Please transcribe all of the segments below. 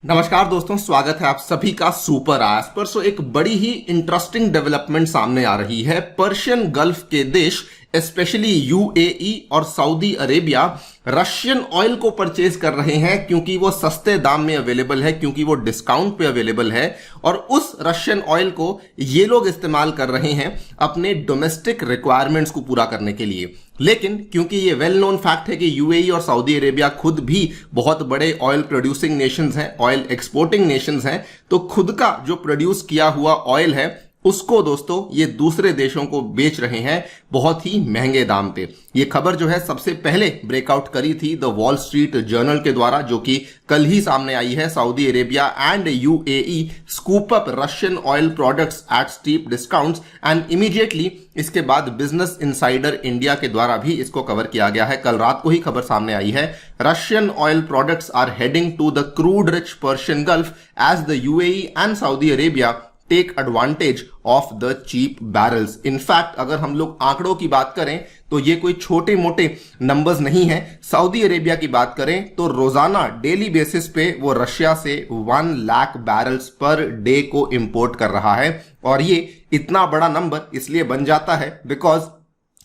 नमस्कार दोस्तों, स्वागत है आप सभी का सुपर आज पर। एक बड़ी ही इंटरेस्टिंग डेवलपमेंट सामने आ रही है। पर्शियन गल्फ के देश स्पेशली यूएई और सऊदी अरेबिया रशियन ऑयल को परचेज कर रहे हैं क्योंकि वो सस्ते दाम में अवेलेबल है, क्योंकि वो डिस्काउंट पे अवेलेबल है। और उस रशियन ऑयल को ये लोग इस्तेमाल कर रहे हैं अपने डोमेस्टिक रिक्वायरमेंट्स को पूरा करने के लिए। लेकिन क्योंकि ये वेल नोन फैक्ट है कि यूएई और सऊदी अरेबिया खुद भी बहुत बड़े ऑयल प्रोड्यूसिंग नेशंस हैं, ऑयल एक्सपोर्टिंग नेशंस हैं, तो खुद का जो प्रोड्यूस किया हुआ ऑयल है उसको दोस्तों ये दूसरे देशों को बेच रहे हैं बहुत ही महंगे दाम पे। ये खबर जो है सबसे पहले ब्रेकआउट करी थी द वॉल स्ट्रीट जर्नल के द्वारा, जो कि कल ही सामने आई है। Saudi Arabia and UAE scoop up Russian oil products at steep discounts and immediately इसके बाद बिजनेस इनसाइडर इंडिया के द्वारा भी इसको कवर किया गया है। कल रात को ही खबर सामने आई है, Russian oil products are heading to the crude rich Persian Gulf as the UAE and Saudi Arabia take advantage of the cheap barrels. In fact अगर हम लोग आंकड़ों की बात करें तो ये कोई छोटे मोटे नंबर्स नहीं है। सऊदी अरेबिया की बात करें तो रोजाना डेली बेसिस पे वो रशिया से 1 लाख बैरल्स पर डे को इंपोर्ट कर रहा है। और ये इतना बड़ा नंबर इसलिए बन जाता है बिकॉज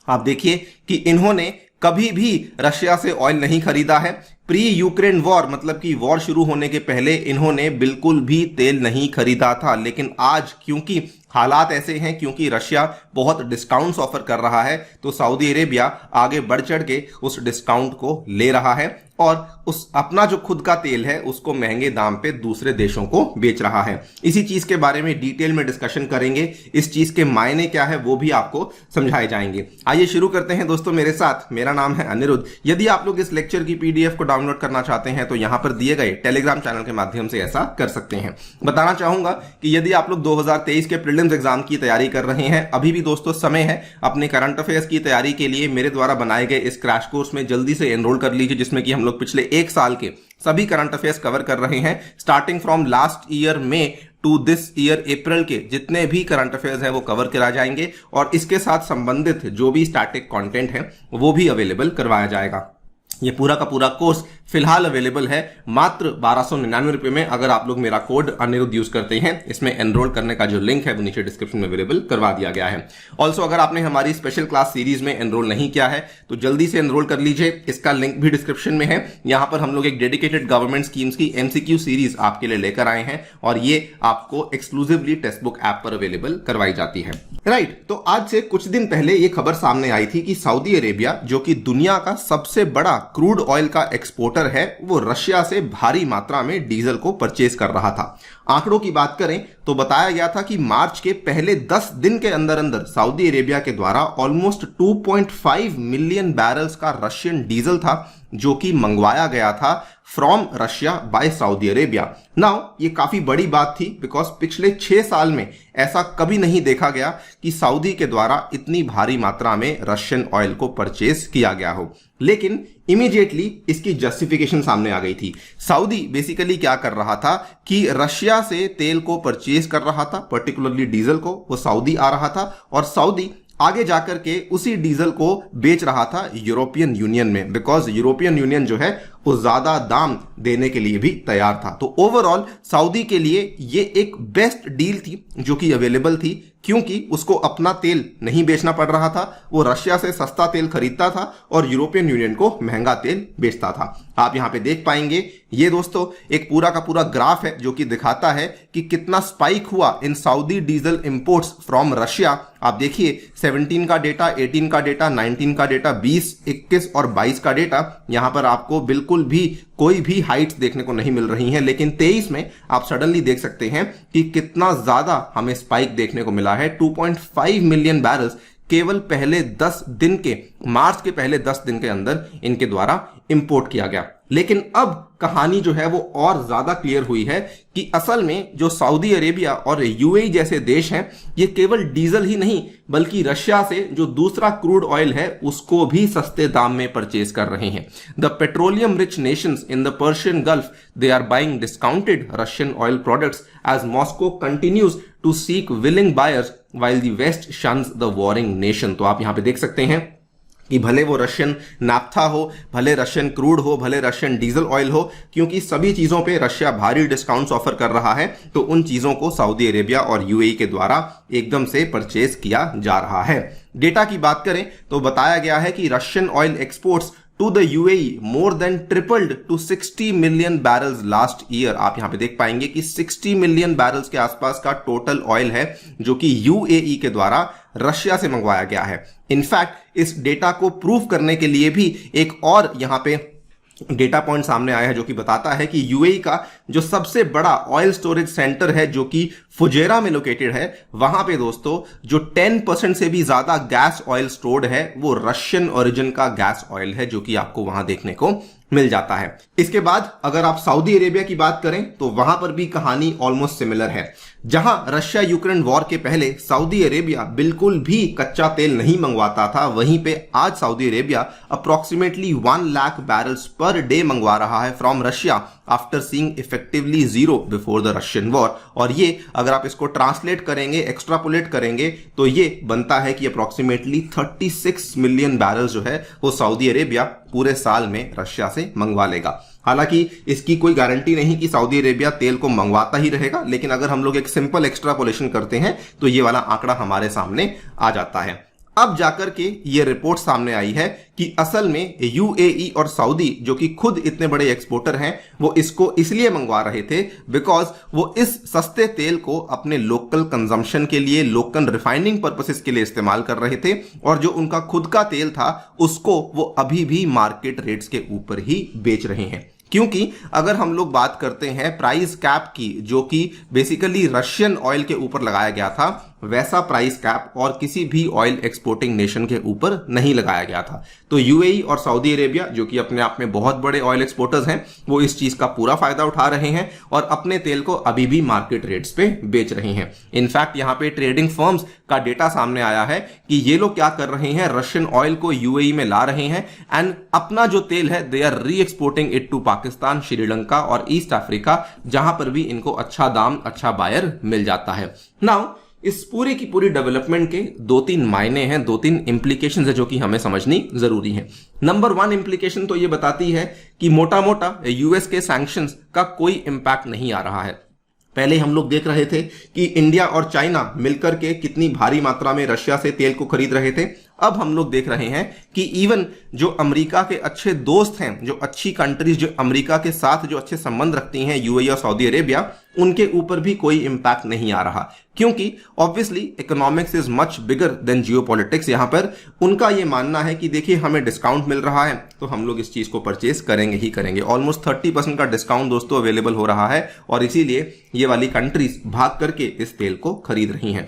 आप देखिए कि इन्होंने कभी भी रशिया से ऑयल नहीं खरीदा है। प्री यूक्रेन वॉर मतलब कि वॉर शुरू होने के पहले इन्होंने बिल्कुल भी तेल नहीं खरीदा था। लेकिन आज क्योंकि हालात ऐसे हैं, क्योंकि रशिया बहुत डिस्काउंट्स ऑफर कर रहा है, तो सऊदी अरेबिया आगे बढ़ चढ़ के उस डिस्काउंट को ले रहा है और उस अपना जो खुद का तेल है उसको महंगे दाम पे दूसरे देशों को बेच रहा है। इसी चीज के बारे में डिटेल में डिस्कशन करेंगे। इस चीज के मायने क्या है वो भी आपको समझाए जाएंगे। आइए शुरू करते हैं दोस्तों मेरे साथ। मेरा नाम है अनिरुद्ध। यदि आप लोग इस लेक्चर की पीडीएफ को डाउनलोड करना चाहते हैं तो यहां पर दिए गए टेलीग्राम चैनल के माध्यम से ऐसा कर सकते हैं। बताना चाहूंगा कि यदि आप लोग 2023 के प्रीलिम्स एग्जाम की तैयारी कर रहे हैं, अभी भी दोस्तों समय है अपने करंट अफेयर्स की तैयारी के लिए मेरे द्वारा बनाए गए इस क्रैश कोर्स में जल्दी से एनरोल कर लीजिए, जिसमें कि हम लोग पिछले एक साल के सभी करंट अफेयर्स कवर कर रहे हैं। स्टार्टिंग फ्रॉम लास्ट ईयर में टू दिस ईयर अप्रैल के जितने भी करंट अफेयर्स हैं वो कवर करा जाएंगे और इसके साथ संबंधित जो भी स्टैटिक कंटेंट है वो भी अवेलेबल करवाया जाएगा। ये पूरा का पूरा कोर्स फिलहाल अवेलेबल है मात्र 1299 रुपए में, अगर आप लोग मेरा कोड अनिरुद्ध यूज करते हैं। इसमें एनरोल करने का जो लिंक है वो नीचे डिस्क्रिप्शन में अवेलेबल करवा दिया गया है। ऑल्सो अगर आपने हमारी स्पेशल क्लास सीरीज में एनरोल नहीं किया है तो जल्दी से एनरोल कर लीजिए, इसका लिंक भी डिस्क्रिप्शन में है। यहां पर हम लोग एक डेडिकेटेड गवर्नमेंट स्कीम्स की एमसीक्यू सीरीज आपके लिए लेकर आए हैं और ये आपको एक्सक्लूसिवली टेक्स्ट बुक ऐप पर अवेलेबल करवाई जाती है। राइट, तो आज से कुछ दिन पहले ये खबर सामने आई थी कि सऊदी अरेबिया, जो कि दुनिया का सबसे बड़ा क्रूड ऑयल का एक्सपोर्टर है, वो रशिया से भारी मात्रा में डीजल को परचेज कर रहा था। आंकड़ों की बात करें तो बताया गया था कि मार्च के पहले 10 दिन के अंदर अंदर सऊदी अरेबिया के द्वारा ऑलमोस्ट 2.5 मिलियन बैरल्स का रशियन डीजल था जो कि मंगवाया गया था from Russia by Saudi Arabia. Now ये काफी बड़ी बात थी बिकॉज पिछले 6 साल में ऐसा कभी नहीं देखा गया कि सऊदी के द्वारा इतनी भारी मात्रा में रशियन ऑयल को परचेज किया गया हो। लेकिन इमीडिएटली इसकी जस्टिफिकेशन सामने आ गई थी। सऊदी बेसिकली क्या कर रहा था कि रशिया से तेल को परचेज कर रहा था, पर्टिकुलरली डीजल को, वो सऊदी आ रहा था और सऊदी आगे जाकर के उसी डीजल को बेच रहा था यूरोपियन यूनियन में, बिकॉज यूरोपियन यूनियन जो है वो ज्यादा दाम देने के लिए भी तैयार था। तो ओवरऑल सऊदी के लिए ये एक बेस्ट डील थी जो कि अवेलेबल थी, क्योंकि उसको अपना तेल नहीं बेचना पड़ रहा था, वो रशिया से सस्ता तेल खरीदता था और यूरोपियन यूनियन को महंगा तेल बेचता था। आप यहां पे देख पाएंगे ये दोस्तों एक पूरा का पूरा ग्राफ है जो कि दिखाता है कि कितना स्पाइक हुआ in Saudi diesel imports from Russia. आप देखिए 17 का डेटा, 18 का डेटा, 19 का डेटा, 20, 21 और 22 का डेटा, यहां पर आपको बिल्कुल भी कोई भी हाइट्स देखने को नहीं मिल रही हैं। लेकिन 23 में आप सडनली देख सकते हैं कि कितना ज्यादा हमें स्पाइक देखने को मिला है। 2.5 मिलियन बैरल्स केवल पहले 10 दिन के, मार्च के पहले 10 दिन के अंदर इनके द्वारा इंपोर्ट किया गया। लेकिन अब कहानी जो है वो और ज्यादा क्लियर हुई है कि असल में जो सऊदी अरेबिया और यूएई जैसे देश हैं ये केवल डीजल ही नहीं बल्कि रशिया से जो दूसरा क्रूड ऑयल है उसको भी सस्ते दाम में परचेज कर रहे हैं। The petroleum rich nations in the Persian Gulf they are buying discounted Russian oil products as Moscow continues to seek willing buyers while the West shuns the warring nation। तो आप यहां पे देख सकते हैं कि भले वो रशियन नाफ्था हो, भले रशियन क्रूड हो, भले रशियन डीजल ऑयल हो, क्योंकि सभी चीजों पे रशिया भारी डिस्काउंट्स ऑफर कर रहा है, तो उन चीजों को सऊदी अरेबिया और यूएई के द्वारा एकदम से परचेज किया जा रहा है। डेटा की बात करें तो बताया गया है कि Russian oil exports to the UAE more than tripled to 60 million barrels last year। आप यहां पे देख पाएंगे कि 60 मिलियन बैरल्स के आसपास का टोटल ऑयल है जो कि यूएई के द्वारा रशिया से मंगवाया गया है। इनफैक्ट इस डेटा को प्रूव करने के लिए भी एक और यहां पे डेटा पॉइंट सामने आया है जो कि बताता है कि यूएई का जो सबसे बड़ा ऑयल स्टोरेज सेंटर है जो कि फुजेरा में लोकेटेड है, वहां पे दोस्तों जो 10% से भी ज्यादा गैस ऑयल स्टोर्ड है वो रशियन ओरिजिन का गैस ऑयल है जो कि आपको वहां देखने को मिल जाता है। इसके बाद अगर आप सऊदी अरेबिया की बात करें तो वहां पर भी कहानी ऑलमोस्ट सिमिलर है। जहां रशिया यूक्रेन वॉर के पहले सऊदी अरेबिया बिल्कुल भी कच्चा तेल नहीं मंगवाता था, वहीं पे आज Saudi Arabia approximately 1 lakh barrels per day मंगवा रहा है from Russia after seeing effectively zero before the Russian war. और ये अगर आप इसको ट्रांसलेट करेंगे, एक्सट्रापोलेट करेंगे, तो ये बनता है कि अप्रोक्सीमेटली 36 मिलियन बैरल्स जो है वो सऊदी अरेबिया पूरे साल में रशिया से मंगवा लेगा। हालांकि इसकी कोई गारंटी नहीं कि सऊदी अरेबिया तेल को मंगवाता ही रहेगा, लेकिन अगर हम लोग एक सिंपल एक्सट्रापोलेशन करते हैं तो ये वाला आंकड़ा हमारे सामने आ जाता है। अब जाकर के ये रिपोर्ट सामने आई है कि असल में यूएई और सऊदी जो कि खुद इतने बड़े एक्सपोर्टर हैं वो इसको इसलिए मंगवा रहे थे बिकॉज वो इस सस्ते तेल को अपने लोकल कंजम्पशन के लिए, लोकल रिफाइनिंग पर्पसेस के लिए इस्तेमाल कर रहे थे, और जो उनका खुद का तेल था उसको वो अभी भी मार्केट रेट्स के ऊपर ही बेच रहे हैं। क्योंकि अगर हम लोग बात करते हैं प्राइस कैप की जो कि बेसिकली रशियन ऑयल के ऊपर लगाया गया था, वैसा प्राइस कैप और किसी भी ऑयल एक्सपोर्टिंग नेशन के ऊपर नहीं लगाया गया था। तो यूएई और सऊदी अरेबिया जो कि अपने आप में बहुत बड़े ऑयल एक्सपोर्टर्स हैं, वो इस चीज का पूरा फायदा उठा रहे हैं और अपने तेल को अभी भी मार्केट रेट्स पे बेच रहे हैं। इनफैक्ट यहाँ पे ट्रेडिंग फर्म्स का डेटा सामने आया है कि ये लोग क्या कर रहे हैं, रशियन ऑयल को यूएई में ला रहे हैं एंड अपना जो तेल है they are re exporting it to Pakistan, Sri Lanka और ईस्ट अफ्रीका, जहां पर भी इनको अच्छा दाम, अच्छा बायर मिल जाता है। नाउ इस पूरी की पूरी डेवलपमेंट के 2-3 मायने हैं, 2-3 इंप्लीकेशंस है जो कि हमें समझनी जरूरी है। नंबर 1 इंप्लीकेशन तो ये बताती है कि मोटा मोटा यूएस के सैंक्शंस का कोई इंपैक्ट नहीं आ रहा है। पहले हम लोग देख रहे थे कि इंडिया और चाइना मिलकर के कितनी भारी मात्रा में रशिया से तेल को खरीद रहे थे। अब हम लोग देख रहे हैं कि इवन जो अमेरिका के अच्छे दोस्त हैं, जो अच्छी कंट्रीज जो अमेरिका के साथ जो अच्छे संबंध रखती हैं, यूएई और सऊदी अरेबिया, उनके ऊपर भी कोई इंपैक्ट नहीं आ रहा, क्योंकि obviously economics is much bigger than geopolitics. यहां पर उनका यह मानना है कि देखिए हमें डिस्काउंट मिल रहा है तो हम लोग इस चीज को परचेज करेंगे ही करेंगे। ऑलमोस्ट 30% का डिस्काउंट दोस्तों अवेलेबल हो रहा है और इसीलिए ये वाली कंट्रीज भाग करके इस तेल को खरीद रही हैं।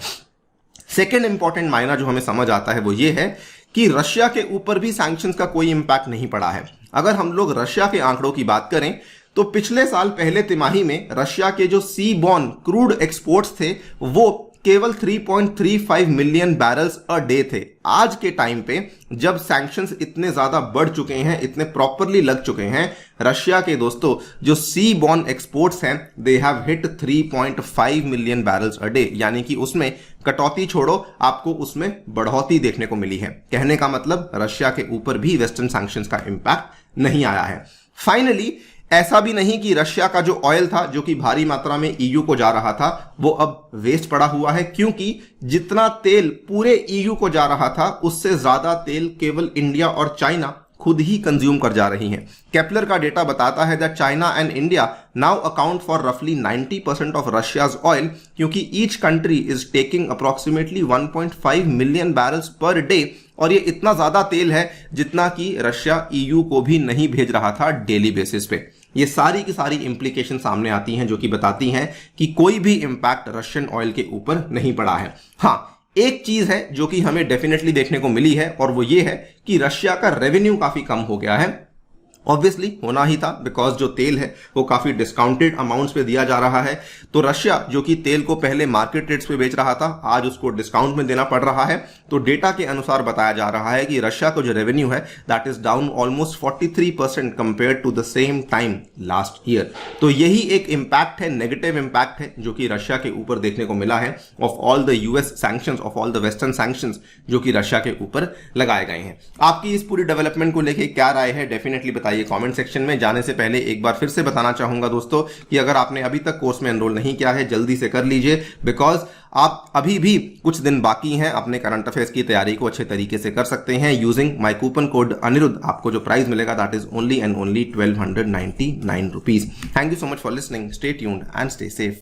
सेकेंड इंपॉर्टेंट मायना जो हमें समझ आता है वो ये है कि रशिया के ऊपर भी सैंक्शंस का कोई इंपैक्ट नहीं पड़ा है। अगर हम लोग रशिया के आंकड़ों की बात करें तो पिछले साल पहले तिमाही में रशिया के जो सी बॉर्न क्रूड एक्सपोर्ट्स थे वो केवल 3.35 मिलियन बैरल्स अ डे थे। आज के टाइम पे जब सैंक्शंस इतने ज्यादा बढ़ चुके हैं, इतने प्रॉपरली लग चुके हैं, रशिया के दोस्तों जो सी बॉर्न एक्सपोर्ट्स हैं they have hit 3.5 million barrels a day, यानी कि उसमें कटौती छोड़ो, आपको उसमें बढ़ोतरी देखने को मिली है। कहने का मतलब रशिया के ऊपर भी वेस्टर्न सैंक्शंस का इंपैक्ट नहीं आया है। फाइनली ऐसा भी नहीं कि रशिया का जो ऑयल था जो कि भारी मात्रा में ईयू को जा रहा था वो अब वेस्ट पड़ा हुआ है, क्योंकि जितना तेल पूरे ईयू को जा रहा था उससे ज्यादा तेल केवल इंडिया और चाइना खुद ही कंज्यूम कर जा रही हैं। केपलर का डेटा बताता है that China and India now account for रफली 90% ऑफ रशियाज ऑयल, क्योंकि each country is taking approximately 1.5 million barrels per day, और ये इतना ज्यादा तेल है जितना कि रशिया ईयू को भी नहीं भेज रहा था डेली बेसिस पे। ये सारी की सारी इंप्लीकेशन सामने आती हैं जो कि बताती हैं कि कोई भी इंपैक्ट रशियन ऑयल के ऊपर नहीं पड़ा है। हाँ, एक चीज है जो कि हमें डेफिनेटली देखने को मिली है और वो ये है कि रशिया का रेवेन्यू काफी कम हो गया है ऑब्वियसली होना ही था, बिकॉज जो तेल है वो काफी डिस्काउंटेड अमाउंट्स पे दिया जा रहा है। तो रशिया जो कि तेल को पहले मार्केट रेट्स पे बेच रहा था, आज उसको डिस्काउंट में देना पड़ रहा है। तो डेटा के अनुसार बताया जा रहा है कि रशिया का जो रेवेन्यू है that is down almost 43% compare to the same time last year. तो यही एक इंपैक्ट है, नेगेटिव इंपैक्ट है जो कि रशिया के ऊपर देखने को मिला है of all the US sanctions, of all the western sanctions जो कि रशिया के ऊपर लगाए गए हैं। आपकी इस पूरी डेवलपमेंट को लेके क्या राय है, डेफिनेटली बताइए कमेंट सेक्शन में। जाने से पहले एक बार फिर से बताना चाहूंगा दोस्तों कि अगर आपने अभी तक कोर्स में एनरोल नहीं किया है जल्दी से कर लीजिए, बिकॉज आप अभी भी कुछ दिन बाकी हैं, अपने करंट अफेयर्स की तैयारी को अच्छे तरीके से कर सकते हैं using my coupon code Aniruddh. आपको जो प्राइस मिलेगा that is only and only 1299 rupees. Thank you so much for listening, stay tuned and stay safe.